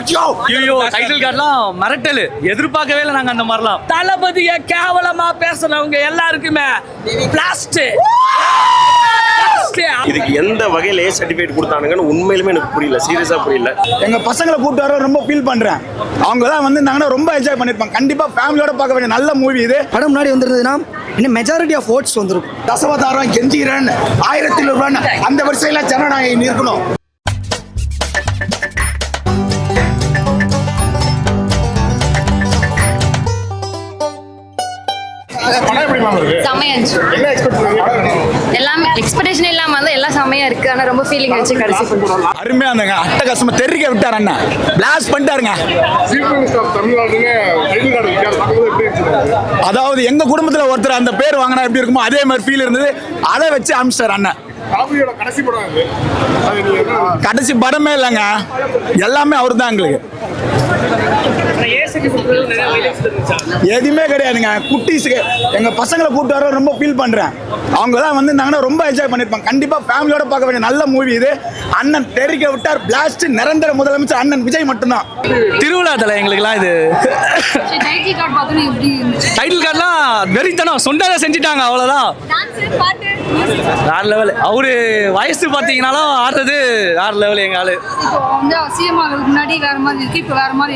ஐயோ டைட்டில் கார்டெல்லாம் மிரட்டல் எதிர்பார்க்கவே இல்லை நாங்க அந்த மாதிரிலாம். தளபதியை கேவலமா பேசுறவங்க எல்லாருக்குமே பிளாஸ்ட். இதுக்கு எந்த வகையில ஏ சர்டிஃபிகேட் கொடுத்தானுங்கன்னு உண்மையிலுமே எனக்கு புரியல, சீரியஸா புரியல. எங்க பசங்களை கூப்பிட்டு வர ரொம்ப ஃபீல் பண்றேன். அவங்க எல்லாம் வந்திருந்தாங்கன்னா ரொம்ப என்ஜாய் பண்ணிருப்பாங்க. கண்டிப்பா ஃபேமிலியோட பார்க்க வேண்டிய நல்ல மூவி இது. படம் முன்னாடி வந்திருந்ததுன்னா இன்னும் மெஜாரிட்டி ஆஃப் ஓட்ஸ் வந்திருக்கும். தசவதாரம், கெஞ்சிரன், 1000 ரூபாய் அந்த வரிசையில ஜனநாயகம் இருக்கணும். எல்லாமே எக்ஸ்பெக்டேஷன் இல்லாம வந்து எல்லாம் செமையா இருக்கு. ஆனா ரொம்ப ஃபீலிங் வச்சு கடைசி அருமையா இருந்தாங்க. அட்டகாசமா தெரிக்க விட்டார் அண்ணா, பிளாஸ்ட் பண்ணிட்டாருங்க. அதாவது எங்க குடும்பத்துல ஒருத்தர் அந்த பேர் வாங்கினா எப்படி இருக்குமோ அதே மாதிரி ஃபீல் இருந்தது. அதை வச்சு அமிச்சார் அண்ணன். கடைசி படமே இல்லைங்க, எல்லாமே அவர் தான். எங்களுக்கு எதுவுமே கிடையாதுங்க. குட்டீஸுக்கு எங்க பசங்களை கூப்பிட்டு வர ரொம்ப ஃபீல் பண்றேன். அவங்க எல்லாம் வந்திருந்தாங்கன்னா ரொம்ப என்ஜாய் பண்ணிருப்பாங்க. கண்டிப்பா ஃபேமிலியோட பார்க்க வேண்டிய நல்ல மூவி இது. அண்ணன் தெரிக்க விட்டார், பிளாஸ்ட். நிரந்தர முதலமைச்சர் அண்ணன் விஜய் மட்டும்தான். திருவிழா தலை எங்களுக்குலாம் இது. டைட்டில் கார்டெல்லாம் வெறித்தனம் சொன்னதை செஞ்சுட்டாங்க, அவ்வளவுதான். வேற லெவல். அவரு வயசு பாத்தீங்கன்னாலும் ஆடுறது வேற லெவல். எங்க ஆளு முன்னாடி வேற மாதிரி இருக்கு, இப்ப வேற மாதிரி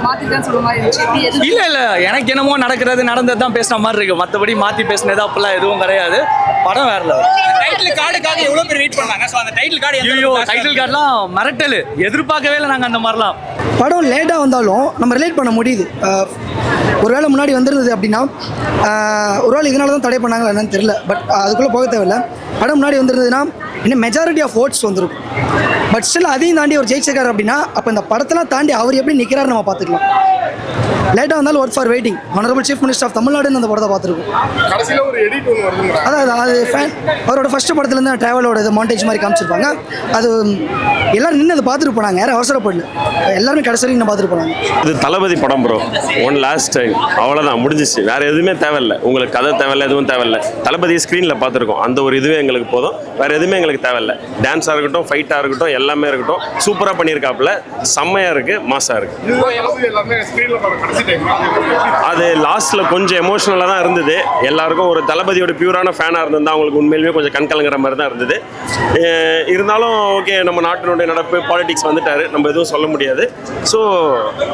மாத்திதான் சொல்ற மாதிரி இருந்துச்சு. இல்ல இல்ல, எனக்கு என்னமோ நடந்ததுதான் பேசுற மாதிரி இருக்கு. மத்தபடி மாத்தி பேசினது அப்பெல்லாம் எதுவும் கிடையாது. படம் வேற லெவல். டைட்டில் கார்டுக்காக எவ்வளவு பேர் வெயிட் பண்ணாங்க. சோ அந்த டைட்டில் கார்டு ஐயோ டைட்டில் கார்டெல்லாம் மிரட்டல் எதிர்பார்க்கவே இல்லை நாங்க அந்த மாதிரிலாம். படம் லேட்டாக வந்தாலும் நம்ம ரிலேட் பண்ண முடியுது. ஒருவேளை முன்னாடி வந்திருந்தது அப்படின்னா ஒருவேளை இதனால தான் தடை பண்ணாங்களா என்னன்னு தெரியல. பட் அதுக்குள்ளே போக தேவையில்லை. படம் முன்னாடி வந்திருந்ததுன்னா இன்னும் மெஜாரிட்டி ஆஃப் ஓட்ஸ் வந்திருக்கும். பட் ஸ்டில் அதையும் தாண்டி ஒரு ஜெயிச்சிருக்காரு அப்படின்னா அப்போ இந்த படத்தெல்லாம் தாண்டி அவர் எப்படி நிற்கிறாரு நம்ம பார்த்துக்கலாம். லேட்டாக வந்தாலும் work for waiting. Honourable chief minister of தமிழ்நாடுன்னு அந்த படத்தை பார்த்துருக்கோம். அதாவது அது அவரோட ஃபர்ஸ்ட் படத்துலேருந்து ட்ராவலோட இது மாண்டேஜ் மாதிரி காமிச்சிருப்பாங்க. அது எல்லாரும் நின்று அதை பார்த்துட்டு போனாங்க. யாரும் அவசரப்படல, எல்லாருமே கடைசி வரைக்கும் பார்த்துட்டு போனாங்க. இது தளபதி படம் ப்ரோ. ஒன் லாஸ்ட் டைம், அவ்வளோதான், முடிஞ்சிச்சு. வேற எதுவுமே தேவையில்லை. உங்களுக்கு கதை தேவையில்லை, எதுவும் தேவையில்லை. தளபதி ஸ்க்ரீனில் பார்த்துருக்கோம், அந்த ஒரு இதுவே எங்களுக்கு போதும். வேற எதுவுமே எங்களுக்கு தேவையில்லை. டான்ஸாக இருக்கட்டும், ஃபைட்டாக இருக்கட்டும், எல்லாமே இருக்கட்டும், சூப்பராக பண்ணியிருக்காப்புல. செம்மையாக இருக்கு, மாசாக இருக்கு. அது லாஸ்ட்ல கொஞ்சம் எமோஷனலாக தான் இருந்தது. எல்லாருக்கும் ஒரு தளபதியோட பியூரான ஃபேனாக இருந்தது அவங்களுக்கு உண்மையிலுமே கொஞ்சம் கண்கலங்கிற மாதிரி தான் இருந்தது. இருந்தாலும் ஓகே, நம்ம நாட்டினுடைய நடப்பு பாலிடிக்ஸ் வந்துட்டாரு, நம்ம எதுவும் சொல்ல முடியாது. ஸோ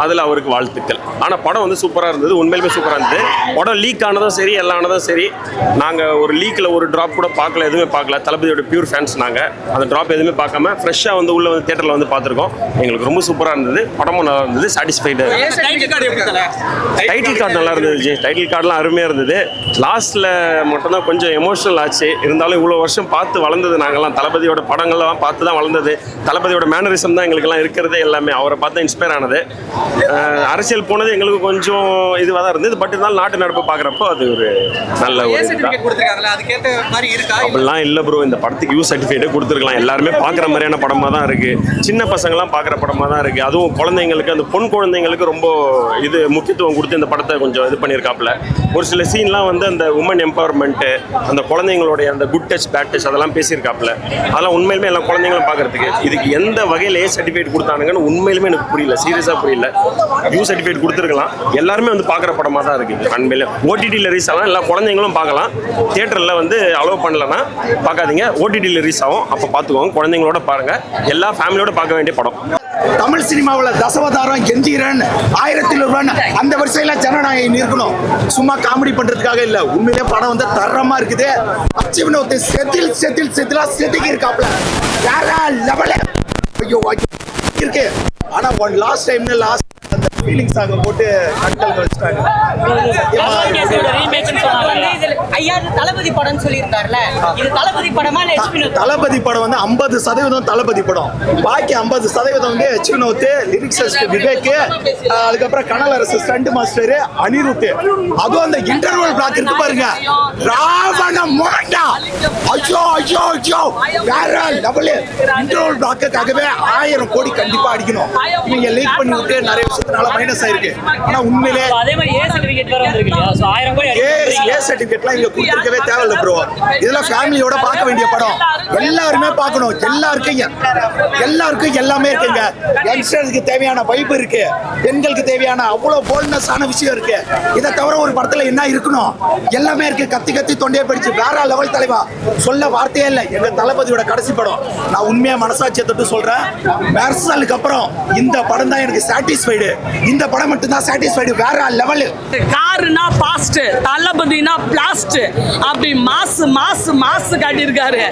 அதில் அவருக்கு வாழ்த்துக்கள். ஆனால் படம் வந்து சூப்பராக இருந்தது, உண்மையிலுமே சூப்பராக இருந்தது. படம் லீக் ஆனதும் சரி, எல்லாம் ஆனதும் சரி, நாங்கள் ஒரு லீக்கில் ஒரு ட்ராப் கூட பார்க்கல, எதுவுமே பார்க்கல. தளபதியோட பியூர் ஃபேன்ஸ் நாங்கள். அந்த ட்ராப் எதுவுமே பார்க்காம ஃப்ரெஷ்ஷாக வந்து உள்ள வந்து தியேட்டரில் வந்து பார்த்துருக்கோம். எங்களுக்கு ரொம்ப சூப்பராக இருந்தது. படமும் நல்லா இருந்தது, சாட்டிஸ்ஃபைடு. டைட்டில் கார்டு நல்லா இருந்தது ஜி. டைட்டில் கார்டெலாம் அருமையாக இருந்தது. லாஸ்ட்டில் மட்டும்தான் கொஞ்சம் எமோஷனல் ஆச்சு. இருந்தாலும் இவ்வளோ வருஷம் பார்த்து வளர்ந்தது நாங்கள்லாம். தளபதியோட படங்கள்லாம் பார்த்து தான் வளர்ந்தது. தளபதியோட மேனரிசம் தான் எங்களுக்கெல்லாம் இருக்கிறதே எல்லாமே. அவரை பார்த்து இன்ஸ்பயர் ஆனது. அரசியல் போனது எங்களுக்கு கொஞ்சம் இதுவாக தான் இருந்தது. பட் இருந்தாலும் நாட்டு நடப்பு பார்க்குறப்போ அது ஒரு நல்ல ஒரு அப்படிலாம் இல்லை ப்ரோ. இந்த படத்துக்கு யூ சர்டிஃபிகேட்டே கொடுத்துருக்கலாம். எல்லாருமே பார்க்குற மாதிரியான படமாக தான் இருக்குது. சின்ன பசங்கள்லாம் பார்க்குற படமாக தான் இருக்குது. அதுவும் குழந்தைங்களுக்கு, அந்த பொன் குழந்தைங்களுக்கு ரொம்ப இது முக்கியத்துவம் கொடுத்து இந்த படத்தை கொஞ்சம் இது பண்ணியிருக்காப்புல. ஒரு சில சீன்லாம் வந்து அந்த உமன் எம்பவர்மெண்ட்டு, அந்த குழந்தைங்களுடைய அந்த குட் டச் பேட் டச் அதெல்லாம் பேசியிருக்காப்புல. அதெல்லாம் உண்மையிலுமே எல்லாம் குழந்தைங்களும் பார்க்கறதுக்கு. இதுக்கு எந்த வகையில் ஏ சர்டிஃபிகேட் கொடுத்தானுங்கன்னு உண்மையிலுமே எனக்கு புரியல, சீரியஸாக புரியல. யூ சர்டிஃபிகேட் கொடுத்துருக்கலாம். எல்லாருமே வந்து பார்க்குற படமாக தான் இருக்குது. உண்மையிலே ஓடிடியில் ரீஸ் ஆகலாம், எல்லா குழந்தைங்களும் பார்க்கலாம். தியேட்டரில் வந்து அலோவ் பண்ணலன்னா பார்க்காதீங்க. ஓடிடியில் ரீஸ் ஆகும், அப்போ பார்த்துக்கோங்க. குழந்தைங்களோட பாருங்கள். எல்லா ஃபேமிலியோட பார்க்க வேண்டிய படம். தமிழ் சினிமாவில் தசவதாரம், கெஞ்சிரன், 1000 ரூபாய் அந்த வரிசையில ஜனநாயகம் இருக்கணும். சும்மா காமெடி பண்றதுக்காக இல்ல, உண்மையிலே படம் வந்து தரமா இருக்குது. அச்சிவனோத்து செத்திலா செதுக்கி இருக்காப்ல, வேற லெவல். ஐயோ இருக்கு. ஆனா ஒன் லாஸ்ட் டைம்ல லாஸ்ட் அந்த ஃபீலிங்ஸ் ஆக போட்டு கண்கள் வச்சிட்டாங்க. தளபதி படம் சொல்லியிருக்காருல, இது தளபதி படமா? தளபதி படம் வந்து 50% தளபதி படம், பாக்கி 50% வந்து எச்வினோத்து, லிரிக்ஸ் விவேக், அதுக்கப்புறம் கனலரசு ஸ்டண்ட் மாஸ்டர் அனிருத். அதுவும் அந்த இன்டர்வல் பிளாக் இருக்கு பாருங்க, ராவண மோண்டா. ஐயோ ஐயோ ஐயோ வேற லெவல். இன்டர்வல் பிளாக்குக்காகவே 1000 கோடி கண்டிப்பா அடிக்கணும். நீங்க லீக் பண்ணி விட்டு நிறைய விஷயத்தினால மைனஸ் ஆயிருக்கு. ஆனா உண்மையிலே அதே மாதிரி ஏ சர்டிபிகேட் வேற வந்திருக்கு இல்லையா? சோ 1000 கோடி ஏ சர்டிபிகேட்லாம் இங்க கொடுத்துருக்கவே தேவையில்ல ப்ரோ. இதெல்லாம் ஃபேமிலியோட பார்க்க வேண்டிய படம். எல்லாருமே பார்க்கணும். எல்லாருக்கும் எல்லாமே இருக்குங்க. யங்ஸ்டர்ஸ்க்கு தேவையான வைப் இருக்கு, பெண்களுக்கு தேவையான அவ்வளவு போல்ட்னஸ் ஆன விஷயம் இருக்கு. இதை தவிர ஒரு படத்துல என்ன இருக்கணும்? எல்லாமே இருக்கு. கத்தி கத்தி தொண்டையை படிச்சு வேற லெவல் தலைவா, சொல்ல வார்த்தையே இல்லை. எங்க தளபதியோட கடைசி படம். நான் உண்மையா மனசாட்சியை தொட்டு சொல்றேன், மெர்சலுக்கு அப்புறம் இந்த படம் தான் எனக்கு சாட்டிஸ்ஃபைடு. இந்த படம் மட்டும் தான் சாட்டிஸ்ஃபைடு. வேற லெவல். காருனா பாஸ்ட், தளபதினா பிளாஸ்ட், அப்படி மாசு காட்டியிருக்காரு.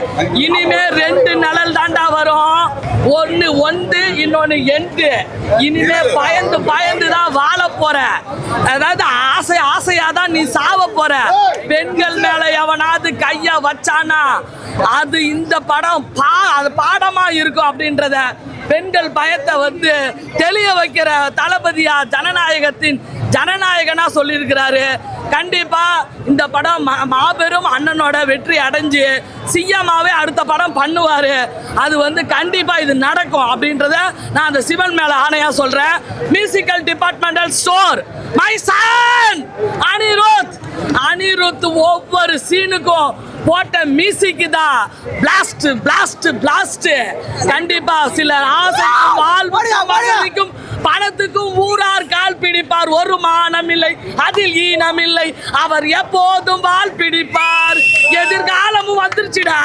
இனிமே 2 நிழல் தாண்டா வரும். ஒன்று இன்னொன்னு எண்டு. இனிமே பயந்து தான் வாழ போற. அதாவது ஆசையா தான் நீ சாவ போற. பெண்கள் மேல எவனாவது கைய வச்சானா அது இந்த படம் அது பாடமா இருக்கும் அப்படின்றத பெண்கள் பயத்தை வந்து தெளிய வைக்கிற தளபதியா ஜனநாயகத்தின் ஜனநாயகனா சொல்லியிருக்கிறாரு. கண்டிப்பா இந்த படம் மாபெரும் அண்ணனோட வெற்றி அடைஞ்சு சிஎம்மாவே அடுத்த படம் பண்ணுவாரு. அது வந்து கண்டிப்பா இது நடக்கும் அப்படின்றத நான் அந்த சிவன் மேல ஆணையா சொல்றேன். Musical departmental store my son Anirudh ஒவ்வொரு சீனுக்கும் போட்ட மியூசிக் தான் பிளாஸ்ட். கண்டிப்பா சிலர் ஆசைக்கும் வாழ்வும் பணத்துக்கும் ஊரார் கால் பிடிப்பார். ஒரு மானம் இல்லை, அதில் ஈனம் இல்லை, அவர் எப்போதும் வால் பிடிப்பார். எதிர்காலமும் வந்துருச்சுடா.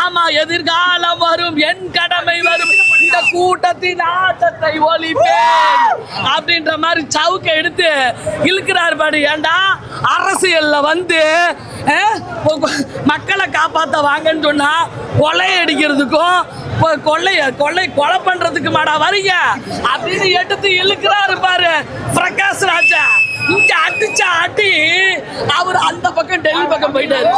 ஆமா, எதிர்காலம் வரும், என் கடமை வரும், இந்த கூட்டத்தின் ஆட்டத்தை ஒழிப்பேன் அப்படின்ற மாதிரி சவுக்க எடுத்து இழுக்கிறார் பாடு. ஏண்டா அரசியல்ல வந்து மக்களை காப்பாத்த வாங்கன்னு சொன்னா கொலை அடிக்கிறதுக்கும் கொலை பண்றதுக்கு மாடா வரீங்க அப்படின்னு எடுத்து இழுக்கிறாரு பாரு பிரகாஷ் ராஜா. இங்க அடிச்சா அடி அவர் அந்த பக்கம் டெல்லி பக்கம் போயிட்டாரு.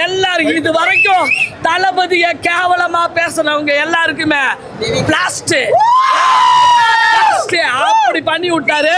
எல்லாரும் இது வரைக்கும் தளபதிய கேவலமா பேசினவங்க எல்லாருக்குமே பிளாஸ்ட் அப்படி பண்ணி விட்டாரு.